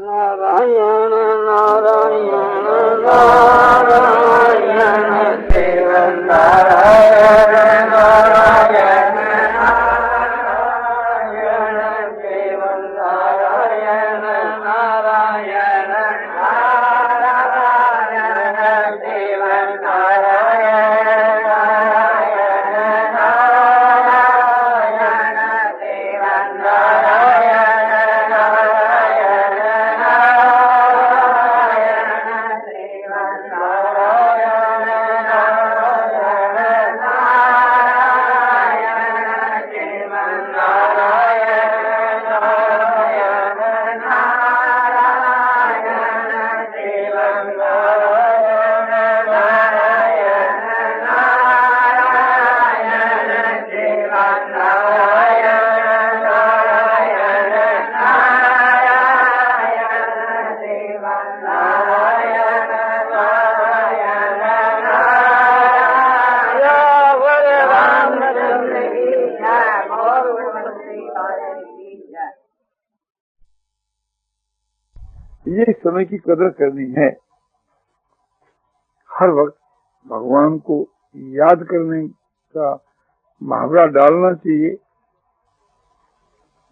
नारायण नारायण नारायण शिव नारायण नारायण नारायण शिव नारायण नारायण नारायण शिव नारायण नारायण नारायण शिव नारायण ये समय की कदर करनी है। हर वक्त भगवान को याद करने का मुहावरा डालना चाहिए।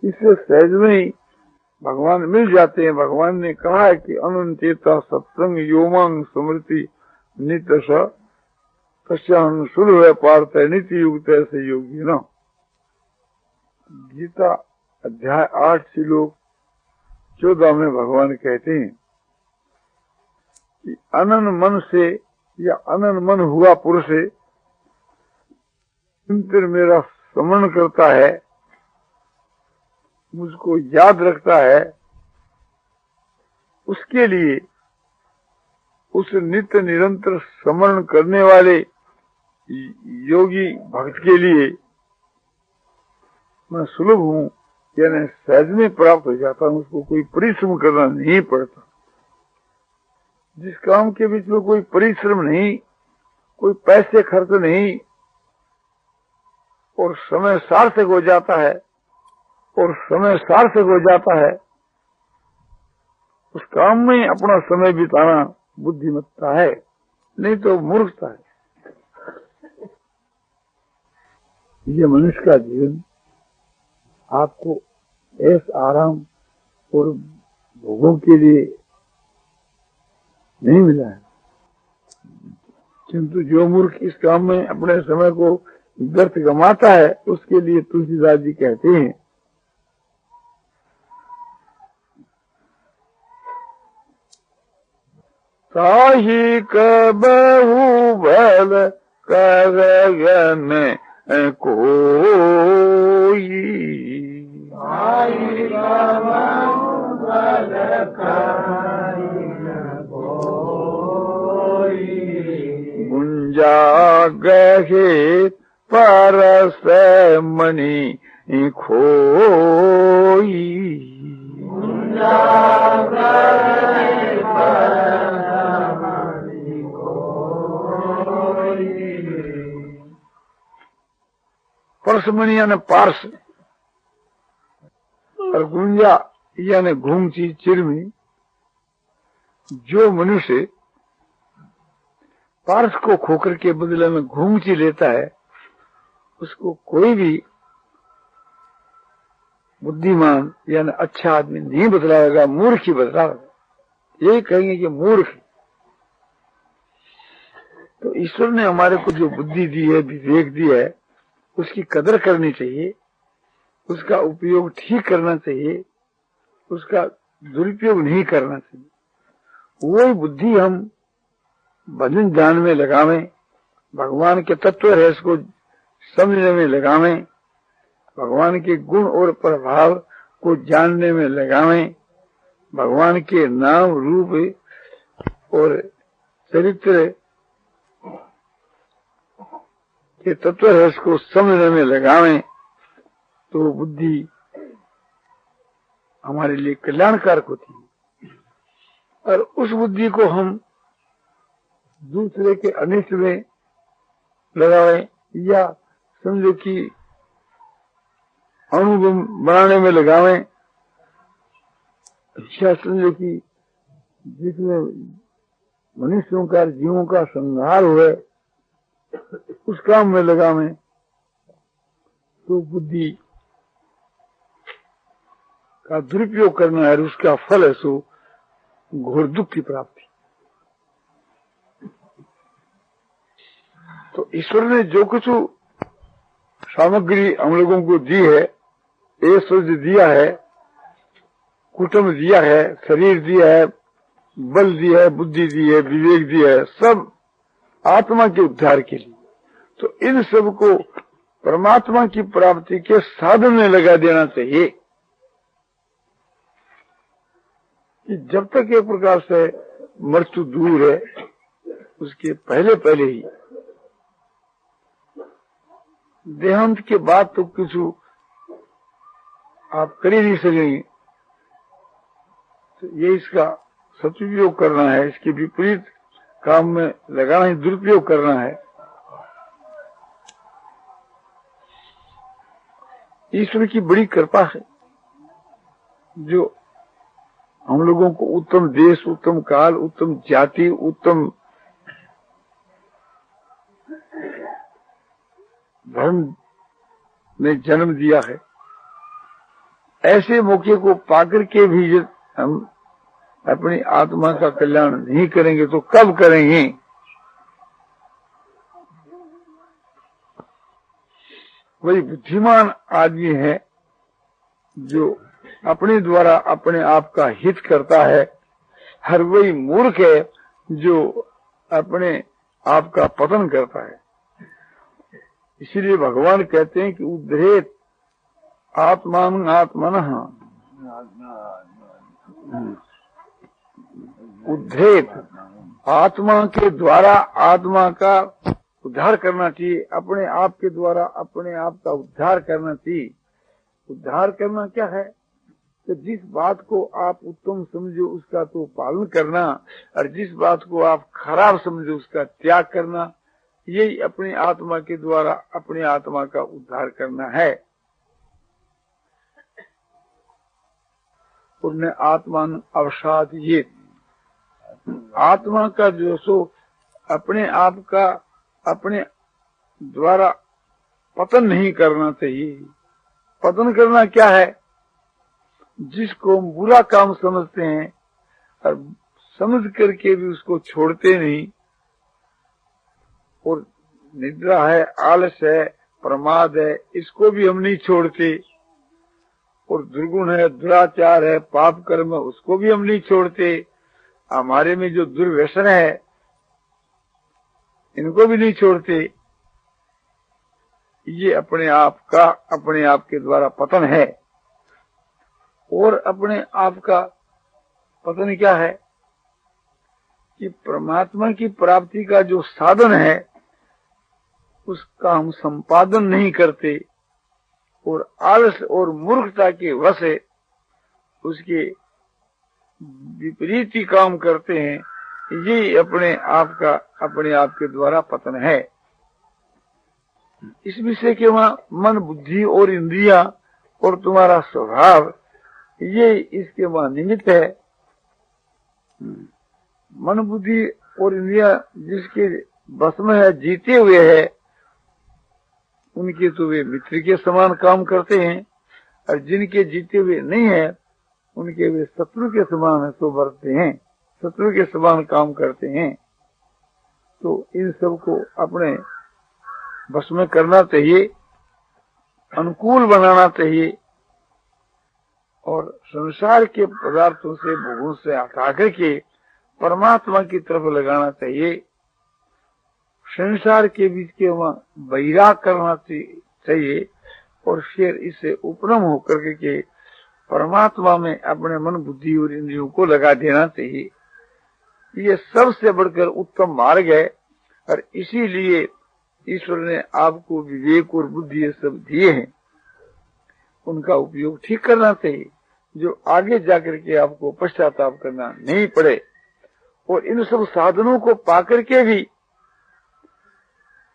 इससे सहज में ही भगवान मिल जाते हैं। भगवान ने कहा है कि अनंतेता सत्संग योमांग स्मृति नित्य कश्यान सुलभ पार्थ नित्य युक्त ऐसे योगी न। गीता अध्याय 8 श्लोक 14 में भगवान कहते हैं कि अनन मन से या अनन मन हुआ पुरुष निरंतर मेरा स्मरण करता है, मुझको याद रखता है, उसके लिए, उस नित्य निरंतर स्मरण करने वाले योगी भक्त के लिए मैं सुलभ हूँ, यानी सहज में प्राप्त हो जाता हूँ। उसको कोई परिश्रम करना नहीं पड़ता। जिस काम के बीच में कोई परिश्रम नहीं, कोई पैसे खर्च नहीं, और समय सार्थक हो जाता है, उस काम में अपना समय बिताना बुद्धिमत्ता है, नहीं तो मूर्खता है। ये मनुष्य का जीवन आपको ऐसा आराम और भोगों के लिए नहीं मिला है, किंतु जो मूर्ख इस काम में अपने समय को व्यर्थ गंवाता है, उसके लिए तुलसीदास जी कहते हैं ताहि कबहु भल करगन कोई, गुंजा गहे परस मणि खोई, परसमणि यानी पार्स, और गुंजा यानी घूमची चिरमी। जो मनुष्य पार्स को खोकर के बदले में घूमची लेता है, उसको कोई भी बुद्धिमान यानी अच्छा आदमी नहीं बतलाएगा, मूर्ख ही बतलाएगा। यही कहेंगे कि मूर्ख। तो ईश्वर ने हमारे को जो बुद्धि दी है, विवेक दी है, उसकी कदर करनी चाहिए, उसका उपयोग ठीक करना चाहिए, उसका दुरुपयोग नहीं करना चाहिए। वही बुद्धि हम भजन ध्यान में लगावें, भगवान के तत्व रहस्य को समझने में लगावें, भगवान के गुण और प्रभाव को जानने में लगावें, भगवान के नाम रूप और चरित्र के तत्व रहस्य को समझने में लगावें, तो बुद्धि हमारे लिए कल्याणकारक होती है। और उस बुद्धि को हम दूसरे के अनिष्ट में लगावें या समझो कि अणु बनाने में लगावें, ऐसा समझो कि जिसमें मनुष्यों का जीवों का संहार हुए उस काम में लगा मैं, तो बुद्धि का दुरुपयोग करना है, उसका फल है सो घोर दुख की प्राप्ति। तो ईश्वर ने जो कुछ सामग्री हम लोगों को दी है, ऐश्वर्य दिया है, कुटुंब दिया है, शरीर दिया है, बल दिया है, बुद्धि दी है, विवेक दिया है, सब आत्मा के उद्धार के लिए। तो इन सब को परमात्मा की प्राप्ति के साधन में लगा देना चाहिए कि जब तक एक प्रकार से मृत्यु दूर है, उसके पहले पहले ही देहांत के बाद तो कुछ आप कर ही नहीं सकेंगे। तो ये इसका सदुपयोग करना है, इसके विपरीत काम में लगाना है, दुरुपयोग करना है। ईश्वर की बड़ी कृपा है जो हम लोगों को उत्तम देश, उत्तम काल, उत्तम जाति, उत्तम धर्म में जन्म दिया है। ऐसे मौके को पाकर के भी जब हम अपनी आत्मा का कल्याण नहीं करेंगे तो कब करेंगे? वही बुद्धिमान आदमी है जो अपने द्वारा अपने आप का हित करता है, हर वही मूर्ख है जो अपने आप का पतन करता है। इसीलिए भगवान कहते हैं कि उद्धरेत आत्मान आत्मनः, उद्धरेत आत्मा के द्वारा आत्मा का उद्धार करना चाहिए, अपने आप के द्वारा अपने आप का उद्धार करना चाहिए। उद्धार करना क्या है? तो जिस बात को आप उत्तम समझो उसका तो पालन करना, और जिस बात को आप खराब समझो उसका त्याग करना, यही अपनी आत्मा के द्वारा अपनी आत्मा का उद्धार करना है। उन्हें आत्मान अवसाद, ये आत्मा का जो सो अपने आप का अपने द्वारा पतन नहीं करना चाहिए। पतन करना क्या है? जिसको हम बुरा काम समझते हैं और समझ करके भी उसको छोड़ते नहीं, और निद्रा है, आलस है, प्रमाद है, इसको भी हम नहीं छोड़ते, और दुर्गुण है, दुराचार है, पाप कर्म है, उसको भी हम नहीं छोड़ते। हमारे में जो दुर्व्यसन है इनको भी नहीं छोड़ते। ये अपने आप का अपने आप के द्वारा पतन है। और अपने आप का पतन क्या है कि परमात्मा की प्राप्ति का जो साधन है उसका हम संपादन नहीं करते, और आलस और मूर्खता के वश से उसके विपरीत ही काम करते हैं। ये अपने आप का अपने आप के द्वारा पतन है। इस विषय के वहां मन, बुद्धि और इंद्रिया और तुम्हारा स्वभाव, ये इसके वहां निमित्त है। मन, बुद्धि और इंद्रिया जिसके बस में है, जीते हुए है, उनके तो वे मित्र के समान काम करते हैं, और जिनके जीते हुए नहीं है उनके वे शत्रु के समान तो बरतते हैं, शत्रु के समान काम करते हैं। तो इन सब को अपने बस में करना चाहिए, अनुकूल बनाना चाहिए, और संसार के पदार्थों से, भोगों से हटा करके परमात्मा की तरफ लगाना चाहिए। संसार के बीच के वहां वैराग करना चाहिए, और फिर इससे उपरम होकर के परमात्मा में अपने मन, बुद्धि और इंद्रियों को लगा देना चाहिए। ये सबसे बढ़कर उत्तम मार्ग है, और इसीलिए ईश्वर ने आपको विवेक और बुद्धि ये सब दिए हैं, उनका उपयोग ठीक करना चाहिए, जो आगे जाकर के आपको पश्चाताप करना नहीं पड़े। और इन सब साधनों को पाकर के भी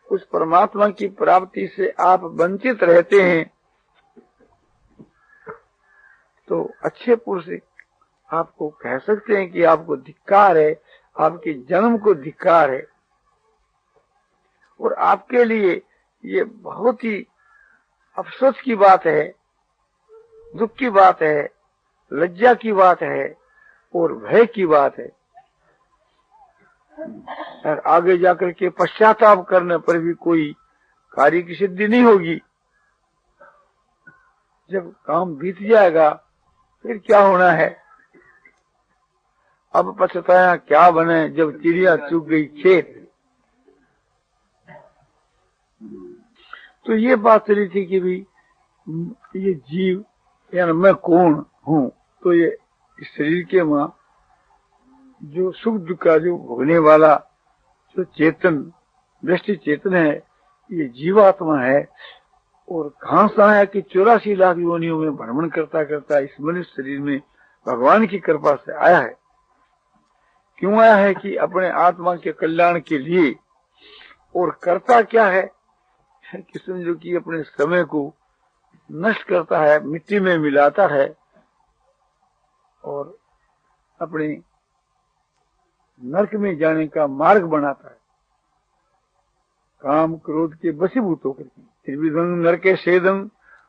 उस परमात्मा की प्राप्ति से आप वंचित रहते हैं, तो अच्छे पुरुष आपको कह सकते हैं कि आपको धिक्कार है, आपके जन्म को धिक्कार है। और आपके लिए ये बहुत ही अफसोस की बात है, दुख की बात है, लज्जा की बात है और भय की बात है। और आगे जाकर के पश्चाताप करने पर भी कोई कार्य की सिद्धि नहीं होगी। जब काम बीत जाएगा फिर क्या होना है। अब पछताया क्या बने जब चिड़िया चुग गई खेत। तो ये बात चली थी कि भी ये जीव यानी मैं कौन हूँ। तो ये इस शरीर के मां जो सुख दुख का जो भोगने वाला जो चेतन दृष्टि चेतन है, ये जीवात्मा है। और कहां से आया कि 84 लाख योनियों में भ्रमण करता करता इस मनुष्य शरीर में भगवान की कृपा से आया है। क्यों आया है कि अपने आत्मा के कल्याण के लिए। और करता क्या है कि समझो कि अपने समय को नष्ट करता है, मिट्टी में मिलाता है और अपने नरक में जाने का मार्ग बनाता है, काम क्रोध के वशीभूत होकर के। त्रिविधं नरके सेदं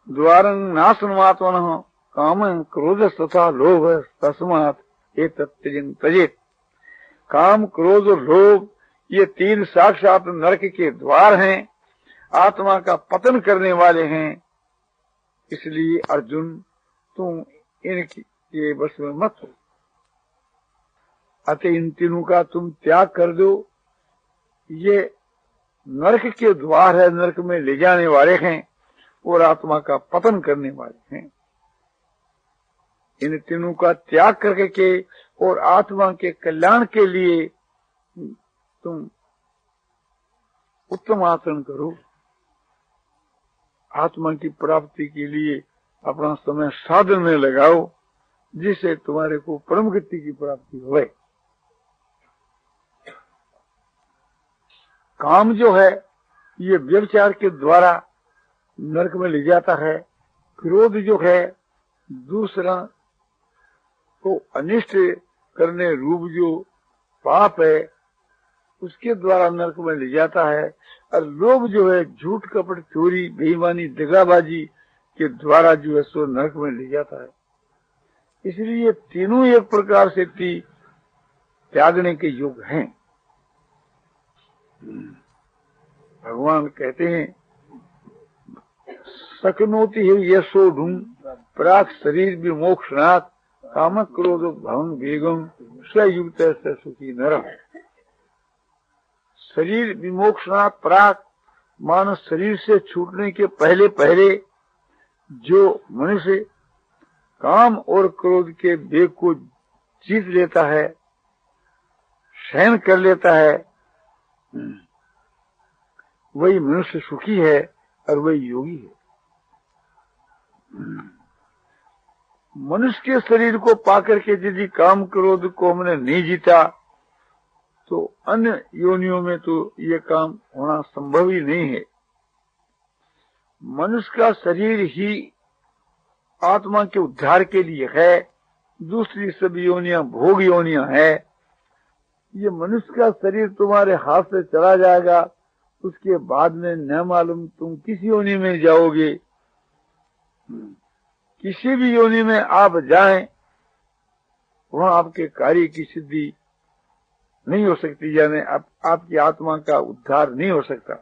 द्वारं नाशनमात्मनः काम क्रोध तथा लोभ तस्मात् एतत् त्यजेत्। काम क्रोध और लोभ ये 3 साक्षात नरक के द्वार हैं, आत्मा का पतन करने वाले हैं। इसलिए अर्जुन तुम इनके वश में मत हो। अतः इन तीनों का तुम त्याग कर दो। ये नरक के द्वार है, नरक में ले जाने वाले हैं और आत्मा का पतन करने वाले हैं। इन तीनों का त्याग करके और आत्मा के कल्याण के लिए तुम उत्तम आचरण करो। आत्मा की प्राप्ति के लिए अपना समय साधन में लगाओ, जिससे तुम्हारे को परम गति की प्राप्ति हो। काम जो है ये व्यभिचार के द्वारा नरक में ले जाता है। क्रोध जो है दूसरा को अनिष्ट करने रूप जो पाप है उसके द्वारा नरक में ले जाता है। और लोभ जो है झूठ कपट चोरी बेईमानी दगाबाजी के द्वारा जो है सो नरक में ले जाता है। इसलिए तीनों एक प्रकार से त्यागने के योग हैं। भगवान कहते हैं सकनोति यशोढुम प्राक शरीर विमोक्षणात् काम क्रोध भवन वेगम स्वयुक्त सुखी नर। शरीर विमोक्षणात् प्राक मानस शरीर से छूटने के पहले पहले जो मनुष्य काम और क्रोध के वेग को जीत लेता है, सहन कर लेता है, वही मनुष्य सुखी है और वही योगी है। मनुष्य के शरीर को पाकर के यदि काम क्रोध को हमने नहीं जीता तो अन्य योनियों में तो ये काम होना संभव ही नहीं है। मनुष्य का शरीर ही आत्मा के उद्धार के लिए है, दूसरी सब योनियां भोग योनियां है। ये मनुष्य का शरीर तुम्हारे हाथ से चला जाएगा, उसके बाद में न मालूम तुम किस योनि में जाओगे। किसी भी योनि में आप जाएं, वहां आपके कार्य की सिद्धि नहीं हो सकती, यानी आपकी आत्मा का उद्धार नहीं हो सकता।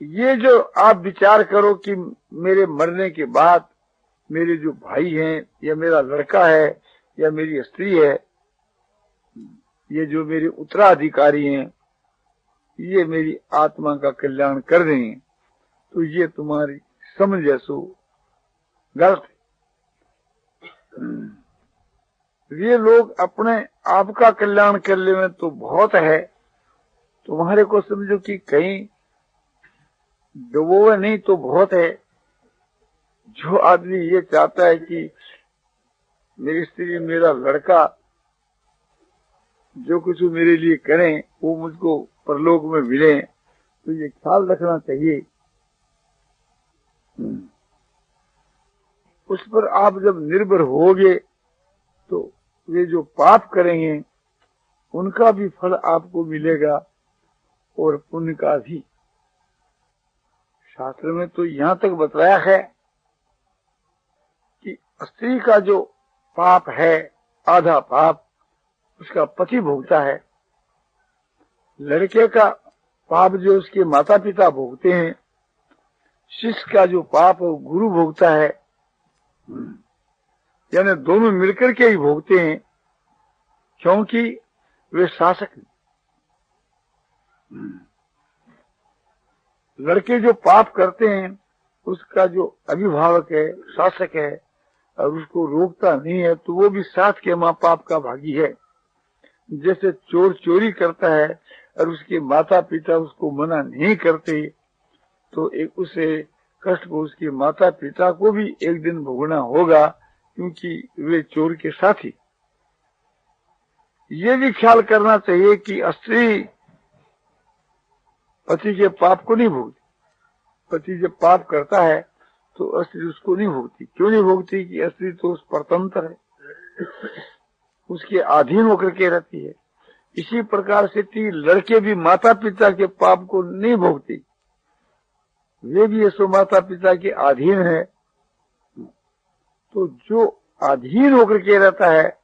ये जो आप विचार करो कि मेरे मरने के बाद मेरे जो भाई हैं या मेरा लड़का है या मेरी स्त्री है, ये जो मेरे उत्तराधिकारी हैं, ये मेरी आत्मा का कल्याण कर देंगे, तो ये तुम्हारी समझ जैसो गलत है। ये लोग अपने आप का कल्याण कर ले में तो बहुत है, तुम्हारे को समझो कि कहीं डुबोवे नहीं तो बहुत है। जो आदमी ये चाहता है कि मेरी स्त्री मेरा लड़का जो कुछ मेरे लिए करें वो मुझको परलोक में मिले, तो ये ख्याल रखना चाहिए। उस पर आप जब निर्भर होगे वे जो पाप करेंगे उनका भी फल आपको मिलेगा और पुण्य का भी। शास्त्र में तो यहाँ तक बताया है कि स्त्री का जो पाप है, आधा पाप उसका पति भोगता है, लड़के का पाप जो उसके माता पिता भोगते हैं, शिष्य का जो पाप वो गुरु भोगता है, यानी दोनों मिलकर के ही भोगते हैं, क्योंकि वे शासक हैं। लड़के जो पाप करते हैं उसका जो अभिभावक है, शासक है, और उसको रोकता नहीं है तो वो भी साथ के माँ बाप का भागी है। जैसे चोर चोरी करता है और उसके माता पिता उसको मना नहीं करते तो एक उसे कष्ट को उसके माता पिता को भी एक दिन भोगना होगा, क्योंकि वे चोर के साथी। ये भी ख्याल करना चाहिए कि स्त्री पति के पाप को नहीं भोगती। पति जब पाप करता है तो स्त्री उसको नहीं भोगती। क्यों नहीं भोगती? कि स्त्री तो उस परतंत्र है, उसके अधीन होकर के रहती है। इसी प्रकार से लड़के भी माता पिता के पाप को नहीं भोगती, वे भी ऐसो माता पिता के अधीन है। तो जो अधीन होकर के रहता है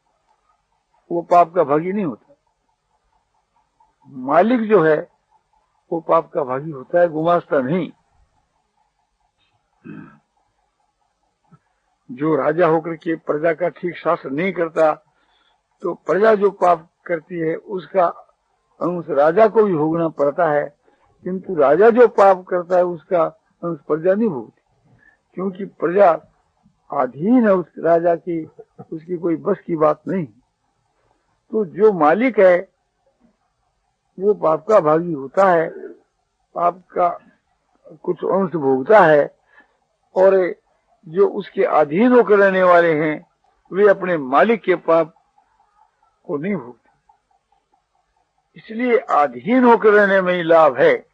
वो पाप का भागी नहीं होता। मालिक जो है वो पाप का भागी होता है, गुमास्ता नहीं। जो राजा होकर के प्रजा का ठीक शासन नहीं करता तो प्रजा जो पाप करती है उसका अंश राजा को भी भोगना पड़ता है, किंतु राजा जो पाप करता है उसका अंश प्रजा नहीं भोगती, क्योंकि प्रजा अधीन है उस राजा की, उसकी कोई बस की बात नहीं। तो जो मालिक है वो पाप का भागी होता है, पाप का कुछ अंश भोगता है, और जो उसके अधीन होकर रहने वाले हैं वे अपने मालिक के पाप को नहीं भोगते। इसलिए अधीन होकर रहने में ही लाभ है।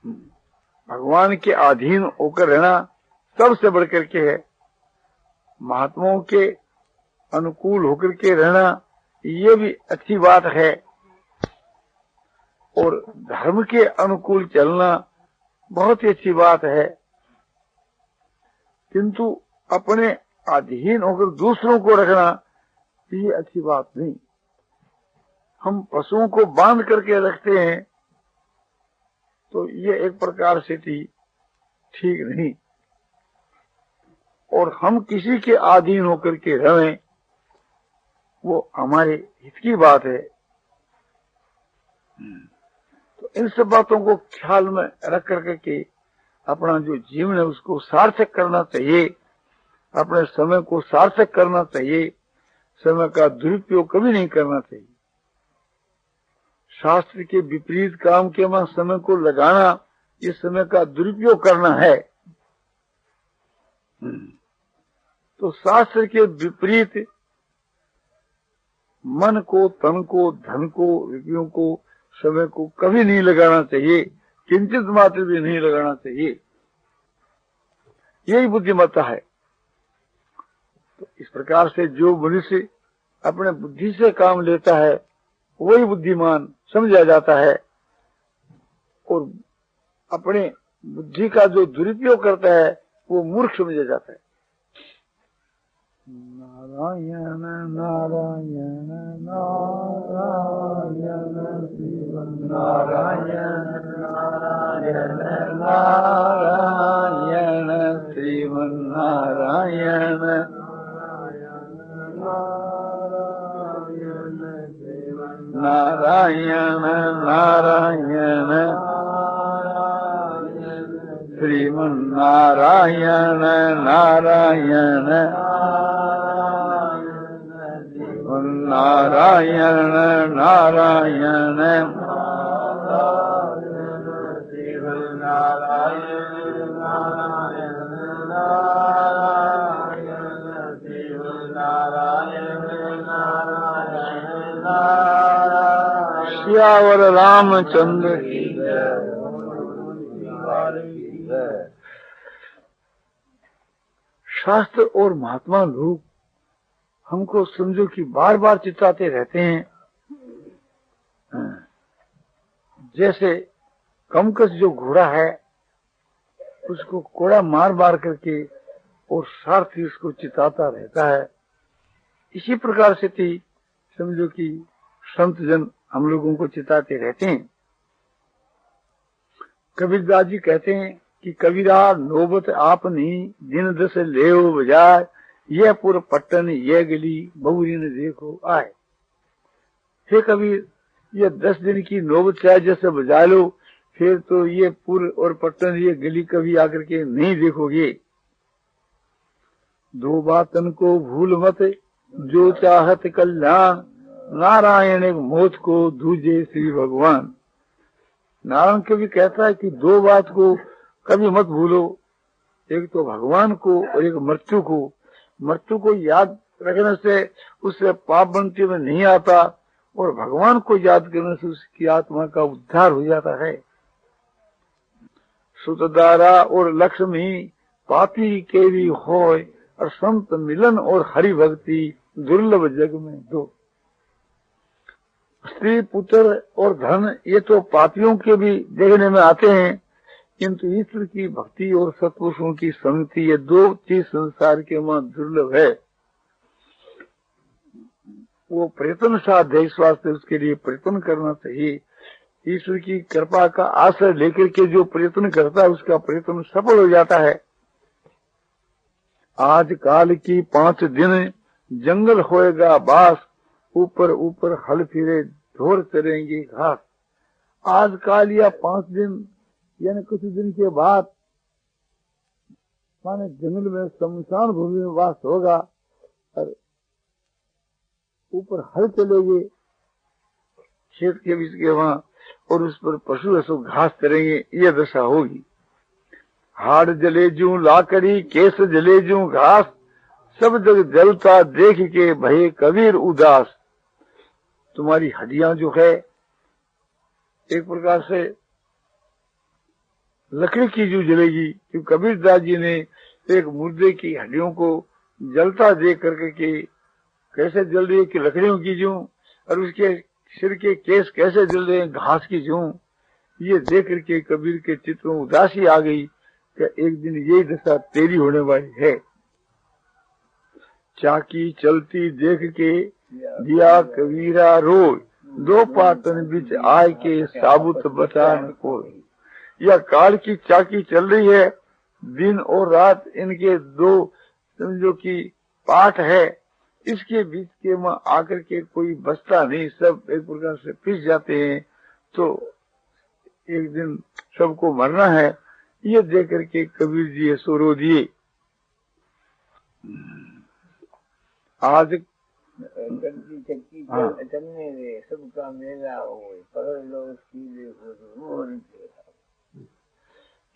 भगवान के अधीन होकर रहना सबसे बढ़कर के है। महात्माओं के अनुकूल होकर के रहना ये भी अच्छी बात है, और धर्म के अनुकूल चलना बहुत ही अच्छी बात है, किंतु अपने अधीन होकर दूसरों को रखना ये अच्छी बात नहीं। हम पशुओं को बांध करके रखते हैं तो ये एक प्रकार से ठीक नहीं, और हम किसी के अधीन होकर के रहें वो हमारे हित की बात है। तो इन सब बातों को ख्याल में रख करके अपना जो जीवन है उसको सार्थक करना चाहिए, अपने समय को सार्थक करना चाहिए, समय का दुरुपयोग कभी नहीं करना चाहिए। शास्त्र के विपरीत काम के में समय को लगाना ये समय का दुरुपयोग करना है। तो शास्त्र के विपरीत मन को, तन को, धन को, रुपयों को, समय को कभी नहीं लगाना चाहिए, किंचित मात्र भी नहीं लगाना चाहिए। यही बुद्धिमत्ता है। तो इस प्रकार से जो मनुष्य अपने बुद्धि से काम लेता है वही बुद्धिमान समझा जाता है, और अपने बुद्धि का जो दुरुपयोग करता है वो मूर्ख समझा जाता है। नारायण नारायण नारायण नारायण नारायण नारायण श्रीमन्नारायण नारायण नारायण श्रीमन्नारायण नारायण नारायण नारायण श्यावर रामचंद्र की शास्त्र और महात्मा लोग हमको समझो कि बार बार चिताते रहते हैं। जैसे कमकस जो घोड़ा है उसको कोड़ा मार मार करके और सारथी उसको चिताता रहता है, इसी प्रकार से थी समझो कि संत जन हम लोगों को चिताते रहते हैं। कबीरदास जी कहते हैं कि कबीरा नौबत आपनी दिन दस ले बजाय, यह पुर पट्टन यह गली बहुरी न देखो आए। हे कबीर, ये 10 दिन की नौबत चाहे जैसे बजा लो, फिर तो ये पुर और पट्टन ये गली कभी आकर के नहीं देखोगे। दो बातन को भूल मत जो चाहत कल्याण, नारायण एक मौत को दूजे श्री भगवान। नारायण कभी कहता है कि 2 बात को कभी मत भूलो, एक तो भगवान को और एक मृत्यु को। मृत्यु को याद रखने से उससे पाप बनती में नहीं आता, और भगवान को याद करने से उसकी आत्मा का उद्धार हो जाता है। सुतदारा और लक्ष्मी पापी के भी होय, और संत मिलन और हरि भक्ति दुर्लभ जग में दो। स्त्री पुत्र और धन ये तो पापियों के भी देखने में आते हैं, किंतु ईश्वर की भक्ति और सत्पुरुषों की संगति ये 2 चीज संसार के वहां दुर्लभ है। वो प्रयत्न साध्य है, इस वास्ते उसके लिए प्रयत्न करना चाहिए। ईश्वर की कृपा का आश्रय लेकर के जो प्रयत्न करता है उसका प्रयत्न सफल हो जाता है। आज काल की 5 दिन जंगल होएगा बास, ऊपर ऊपर हल फिरे ढोर चरेंगे घास। आज काल या 5 दिन यानी कुछ दिन के बाद माने जंगल में शमशान भूमि में वास होगा, और ऊपर हल चलेंगे खेत के बीच के वहां, और उस पर पशु ऐसो घास चरेंगे, ये दशा होगी। हाड़ जले जू लाकड़ी केस जले जू घास, सब जग जलता देख के भये कबीर उदास। तुम्हारी हड्डियां जो है एक प्रकार से लकड़ी की जो जलेगी, क्योंकि कबीरदास जी ने एक मुर्दे की हड्डियों को जलता देख करके कि कैसे जल रही है कि लकड़ियों की जूं, और उसके सिर के केस कैसे जल रहे हैं घास की जूं, ये देख करके कबीर के चित्त में उदासी आ गई कि एक दिन यही दशा तेरी होने वाली है। चाकी चलती देख के दिया कबीरा रोय, 2 पाटन बीच आय के साबुत बटान को। यह काल की चाकी चल रही है, दिन और रात इनके 2 समझो कि पाठ है, इसके बीच के में आकर के कोई बचता नहीं, सब एक प्रकार से पिस जाते हैं। तो एक दिन सबको मरना है, ये देख करके कबीर जी ये सो दिए। आज चलने सबका मेला हो, पकड़ लो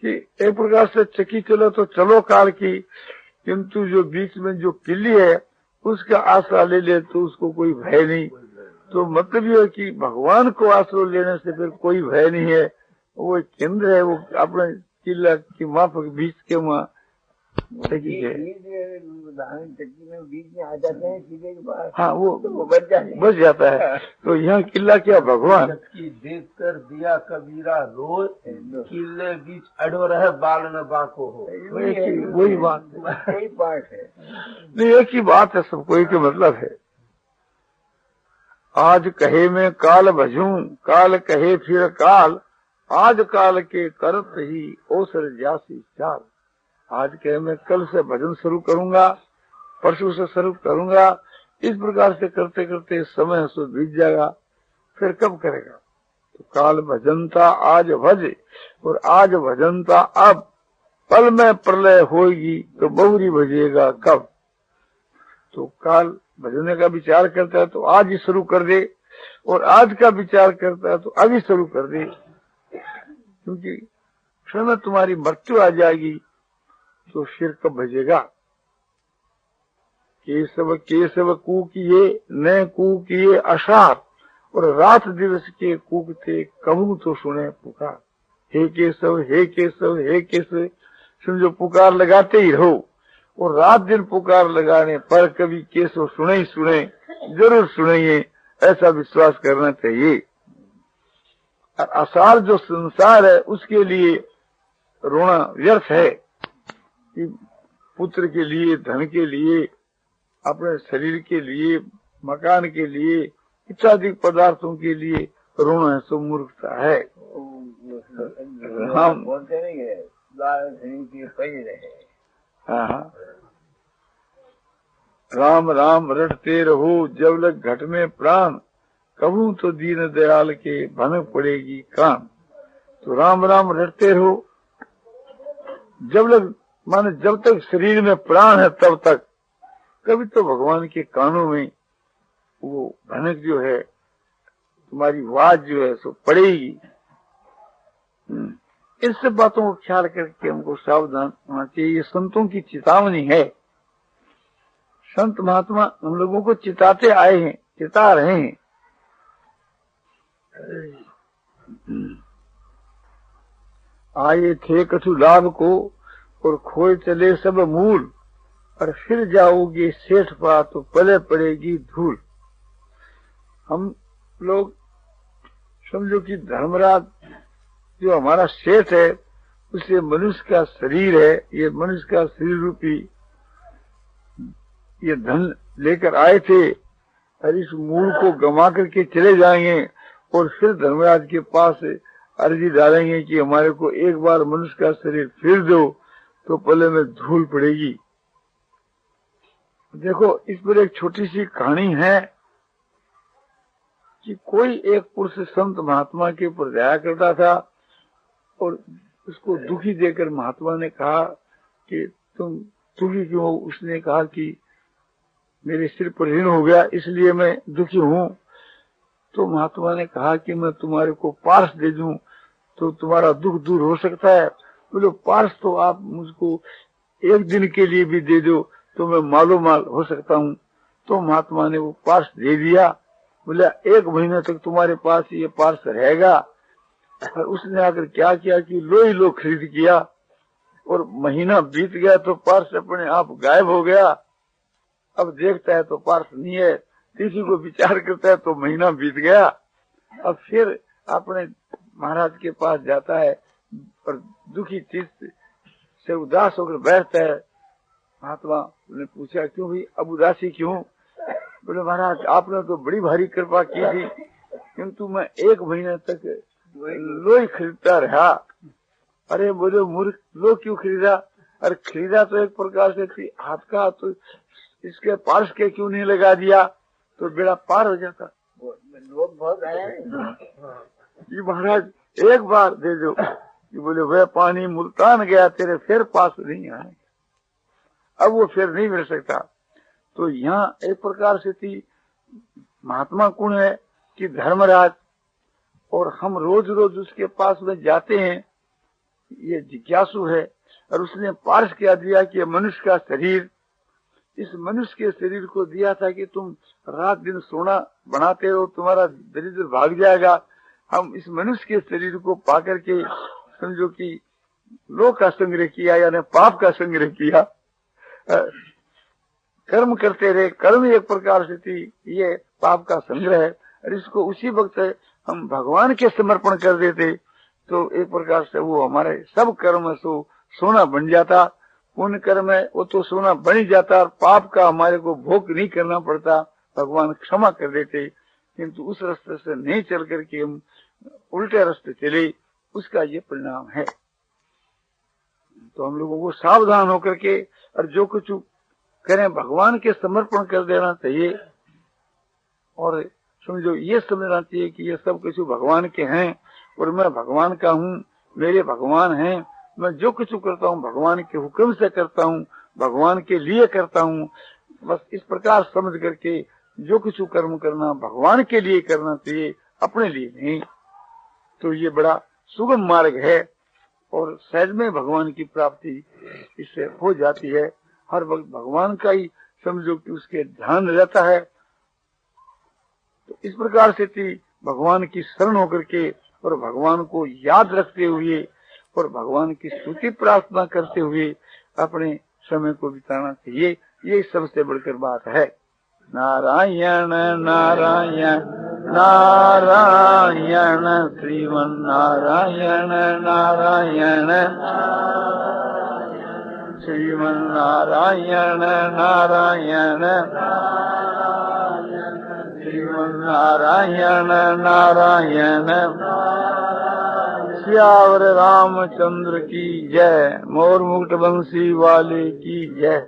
कि एक प्रकार से चक्की चलो तो चलो काल की, किंतु जो बीच में जो किल्ली है उसका आसरा ले ले तो उसको कोई भय नहीं। तो मतलब ये है कि भगवान को आसरा लेने से फिर कोई भय नहीं है। वो केंद्र है, वो अपने किला की माफक बीच के वहाँ चक्की है। चक्की में बीच में आ जाते हैं सीधे के पास, हाँ वो बच जाता है। तो यहाँ किला क्या भगवान देख कर दिया कबीरा रोज, किले बीच अड़ो रहे बाल न बाको हो। वही बात वही बात है, नहीं, एक ही बात है, सबको एक ही मतलब है। आज कहे मैं काल भजूं, काल कहे फिर काल, आज काल के करत ही ओसर जासी चाल। आज कहे मैं कल से भजन शुरू करूंगा, परसों से शुरू करूंगा, इस प्रकार से करते करते समय सो बीत जाएगा, फिर कब करेगा। तो काल भजनता आज भज, और आज भजनता अब, पल में प्रलय होगी तो बहुरी भजेगा कब। तो काल भजने का विचार करता है तो आज ही शुरू कर दे, और आज का विचार करता है तो अभी शुरू कर दे, क्योंकि समय तुम्हारी मृत्यु आ जाएगी तो फिर कब भजेगा। केशव केशव कूकिए न कूकिए असार, और रात दिवस के कूकते कहूँ तो सुने पुकार। हे केशव हे केशव हे केशव, समझो पुकार लगाते ही रहो, और रात दिन पुकार लगाने पर कभी केसो सुने ही सुने, जरूर सुनेंगे, ऐसा विश्वास करना चाहिए। और आसार जो संसार है उसके लिए रोना व्यर्थ है कि पुत्र के लिए, धन के लिए, अपने शरीर के लिए, मकान के लिए, इत्यादि पदार्थों के लिए रोना है सो मूर्खता है। हम बोलते नहीं है हाँ, राम राम रटते रहो जब लग घट में प्राण, कबू तो दीन दयाल के भनक पड़ेगी कान। तो राम राम रटते रहो जब लग, माने जब तक शरीर में प्राण है तब तक। कभी तो भगवान के कानों में वो भनक जो है, तुम्हारी आवाज जो है सो पड़ेगी। इन सब बातों को ख्याल करके हमको सावधान होना चाहिए। ये संतों की चेतावनी है। संत महात्मा हम लोगों को चिताते आए हैं, चिता रहे हैं। आए थे कछु लाभ को और खोए चले सब मूल, और फिर जाओगे सेठ पा तो पले पड़ेगी धूल। हम लोग समझो कि धर्मराज जो हमारा सेठ है, उसे मनुष्य का शरीर है, ये मनुष्य का शरीर रूपी ये धन लेकर आए थे, और इस मूल को गंवा करके चले जाएंगे और फिर धर्मराज के पास अर्जी डालेंगे कि हमारे को एक बार मनुष्य का शरीर फिर दो, तो पले में धूल पड़ेगी। देखो, इस पर एक छोटी सी कहानी है कि कोई एक पुरुष संत महात्मा के ऊपर दया करता था और उसको दुखी देकर महात्मा ने कहा कि तुम दुखी क्यों हो? उसने कहा कि मेरे सिर पर ऋण हो गया इसलिए मैं दुखी हूँ। तो महात्मा ने कहा कि मैं तुम्हारे को पार्स दे दूं तो तुम्हारा दुख दूर हो सकता है। बोले पार्स तो आप मुझको एक दिन के लिए भी दे दो तो मैं मालो माल हो सकता हूँ। तो महात्मा ने वो पार्स दे दिया। बोला 1 महीने तक तुम्हारे पास ये पार्स रहेगा। और उसने आकर क्या किया कि लो ही लो खरीद किया, और महीना बीत गया तो पार्स अपने आप गायब हो गया। अब देखता है तो पार्स नहीं है, किसी को विचार करता है तो महीना बीत गया। अब फिर अपने महाराज के पास जाता है और दुखी चित्त से उदास होकर बैठता है। महात्मा ने पूछा क्यों भाई अब उदासी क्यों? बोले महाराज आपने तो बड़ी भारी कृपा की थी, किंतु मैं 1 महीने तक लोही खरीदता रहा। अरे बोले मूर्ख, लो क्यों खरीदा? अरे खरीदा तो एक प्रकार से थी हाथ का, तो इसके पार्स के क्यों नहीं लगा दिया तो बेड़ा पार हो जाता। लोग बहुत आए ये महाराज एक बार दे दो। ये बोले वह पानी मुल्तान गया तेरे फिर पास नहीं आए, अब वो फिर नहीं मिल सकता। तो यहाँ एक प्रकार से थी महात्मा कौन है कि धर्मराज, और हम रोज रोज उसके पास में जाते हैं, ये जिज्ञासु है। और उसने पार्स क्या दिया कि मनुष्य का शरीर, इस मनुष्य के शरीर को दिया था कि तुम रात दिन सोना बनाते हो, तुम्हारा दरिद्र भाग जाएगा। हम इस मनुष्य के शरीर को पाकर के समझो कि लोक का संग्रह किया, यानी पाप का संग्रह किया, कर्म करते रहे। कर्म एक प्रकार से थी ये पाप का संग्रह है, और इसको उसी वक्त हम भगवान के समर्पण कर देते तो एक प्रकार से वो हमारे सब कर्म सो सोना बन जाता। पुण्य कर्म है वो तो सोना बन ही जाता, और पाप का हमारे को भोग नहीं करना पड़ता, भगवान क्षमा कर देते। किंतु उस रास्ते से नहीं चल करके हम उल्टे रास्ते चले, उसका ये परिणाम है। तो हम लोगों को सावधान होकर के और जो कुछ करें भगवान के समर्पण कर देना चाहिए, और समझो ये समझना चाहिए कि ये सब कुछ भगवान के हैं और मैं भगवान का हूँ, मेरे भगवान हैं। मैं जो कुछ करता हूँ भगवान के हुक्म से करता हूँ, भगवान के लिए करता हूँ। बस इस प्रकार समझ करके जो कुछ कर्म करना भगवान के लिए करना चाहिए, अपने लिए नहीं। तो ये बड़ा सुगम मार्ग है और सहज में भगवान की प्राप्ति इससे हो जाती है। हर वक्त भगवान का ही समझो कि उसके ध्यान रहता है। तो इस प्रकार से थी भगवान की शरण होकर के और भगवान को याद रखते हुए और भगवान की स्तुति प्रार्थना करते हुए अपने समय को बिताना चाहिए। ये सबसे बढ़कर बात है। नारायण नारायण नारायण श्रीमन नारायण नारायण श्रीमन नारायण नारायण श्रीमन नारायण नारायण। श्यावर रामचंद्र की जय। मोर मुकुट बंसी वाले की जय।